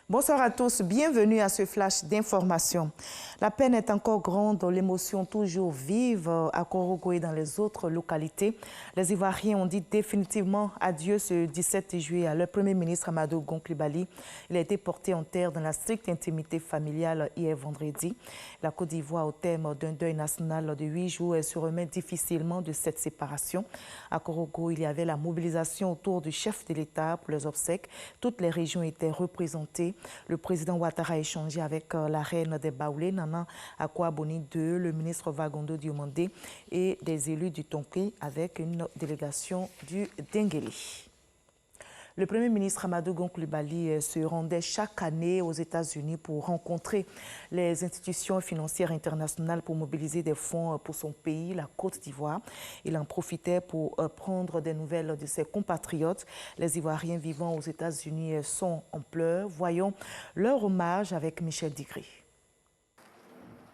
Bonsoir à tous, bienvenue à ce flash d'information. La peine est encore grande, l'émotion toujours vive à Korogo et dans les autres localités. Les Ivoiriens ont dit définitivement adieu ce 17 juillet à leur Premier ministre Amadou Gon Coulibaly. Il a été porté en terre dans la stricte intimité familiale hier vendredi. La Côte d'Ivoire, au terme d'un deuil national de 8 jours, se remet difficilement de cette séparation. À Korogo, il y avait la mobilisation autour du chef de l'État pour les obsèques. Toutes les régions étaient représentées. Le président Ouattara a échangé avec la reine des Baoulés, Nana Akua-Boni II, le ministre Vagondo Diomandé et des élus du Tonké avec une délégation du Dengueli. Le Premier ministre Amadou Gon Coulibaly se rendait chaque année aux États-Unis pour rencontrer les institutions financières internationales pour mobiliser des fonds pour son pays, la Côte d'Ivoire. Il en profitait pour prendre des nouvelles de ses compatriotes. Les Ivoiriens vivant aux États-Unis sont en pleurs. Voyons leur hommage avec Michel Digri.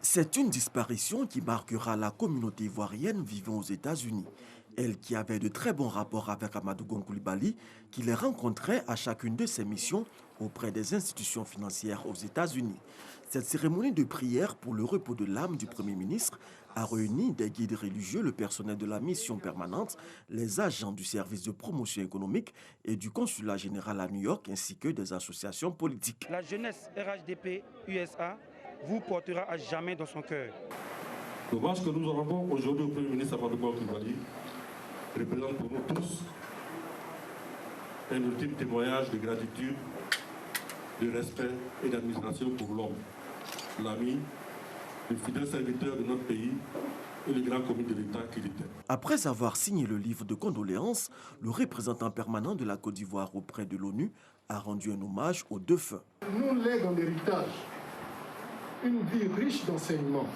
C'est une disparition qui marquera la communauté ivoirienne vivant aux États-Unis. Elle qui avait de très bons rapports avec Amadou Gon Coulibaly, qui les rencontrait à chacune de ses missions auprès des institutions financières aux États-Unis. Cette cérémonie de prière pour le repos de l'âme du Premier ministre a réuni des guides religieux, le personnel de la mission permanente, les agents du service de promotion économique et du consulat général à New York, ainsi que des associations politiques. La jeunesse RHDP USA vous portera à jamais dans son cœur. L'hommage que nous rendons aujourd'hui au Premier ministre Amadou Gon Coulibaly représente pour nous tous un ultime témoignage de gratitude, de respect et d'admiration pour l'homme, l'ami, le fidèle serviteur de notre pays et le grand commis de l'État qu'il était. Après avoir signé le livre de condoléances, le représentant permanent de la Côte d'Ivoire auprès de l'ONU a rendu un hommage aux défunts. Nous lègue en héritage une vie riche d'enseignements,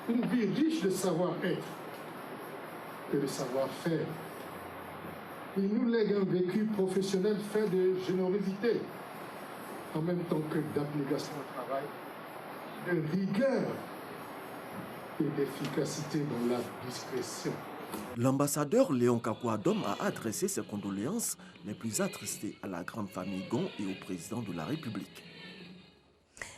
une vie riche de savoir-être et de savoir-faire. Il nous lègue un vécu professionnel fait de générosité, en même temps que d'abnégation au travail, de rigueur et d'efficacité dans la discrétion. L'ambassadeur Léon Kakouadom a adressé ses condoléances les plus attristées à la grande famille Gon et au président de la République.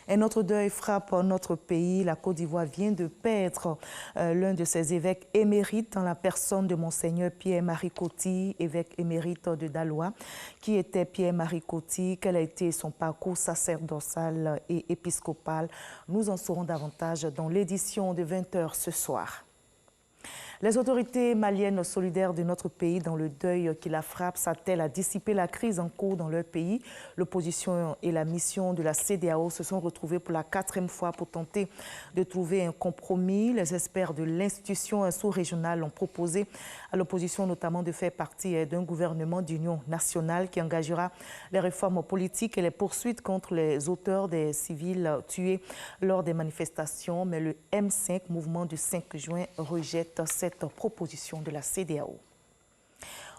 Un autre deuil frappe notre pays. La Côte d'Ivoire vient de perdre l'un de ses évêques émérites dans la personne de Monseigneur Pierre-Marie Coty, évêque émérite de Daloa. Qui était Pierre-Marie Coty? Quel a été son parcours sacerdotal et épiscopal? Nous en saurons davantage dans l'édition de 20h ce soir. Les autorités maliennes solidaires de notre pays dans le deuil qui la frappe s'attellent à dissiper la crise en cours dans leur pays. L'opposition et la mission de la CEDEAO se sont retrouvées pour la 4e fois pour tenter de trouver un compromis. Les experts de l'institution sous-régionale ont proposé à l'opposition notamment de faire partie d'un gouvernement d'union nationale qui engagera les réformes politiques et les poursuites contre les auteurs des civils tués lors des manifestations. Mais le M5, mouvement du 5 juin, rejette cette proposition de la CEDEAO.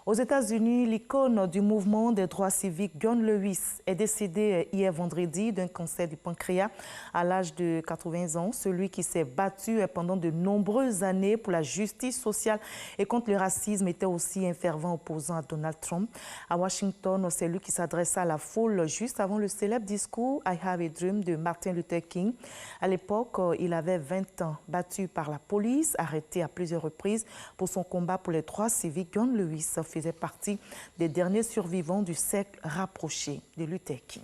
Aux États-Unis, l'icône du mouvement des droits civiques, John Lewis, est décédé hier vendredi d'un cancer du pancréas à l'âge de 80 ans. Celui qui s'est battu pendant de nombreuses années pour la justice sociale et contre le racisme était aussi un fervent opposant à Donald Trump. À Washington, c'est lui qui s'adressa à la foule juste avant le célèbre discours « I Have a Dream » de Martin Luther King. À l'époque, il avait 20 ans. Battu par la police, arrêté à plusieurs reprises pour son combat pour les droits civiques, John Lewis faisait partie des derniers survivants du cercle rapproché de Luther King.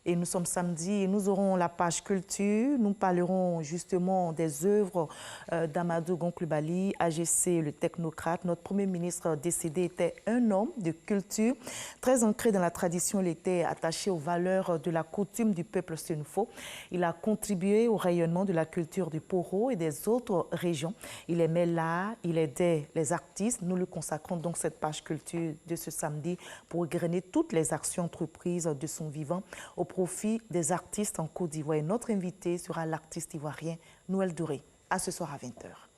Et nous sommes samedi et nous aurons la page culture. Nous parlerons justement des œuvres d'Amadou Gon Coulibaly, AGC, le technocrate. Notre Premier ministre décédé était un homme de culture, très ancré dans la tradition. Il était attaché aux valeurs de la coutume du peuple Senufo. Il a contribué au rayonnement de la culture du Poro et des autres régions. Il aimait l'art, il aidait les artistes. Nous lui consacrons donc cette page culture de ce samedi pour grainer toutes les actions entreprises de son vivant au profit des artistes en Côte d'Ivoire. Notre invité sera l'artiste ivoirien Noël Douré. À ce soir à 20h.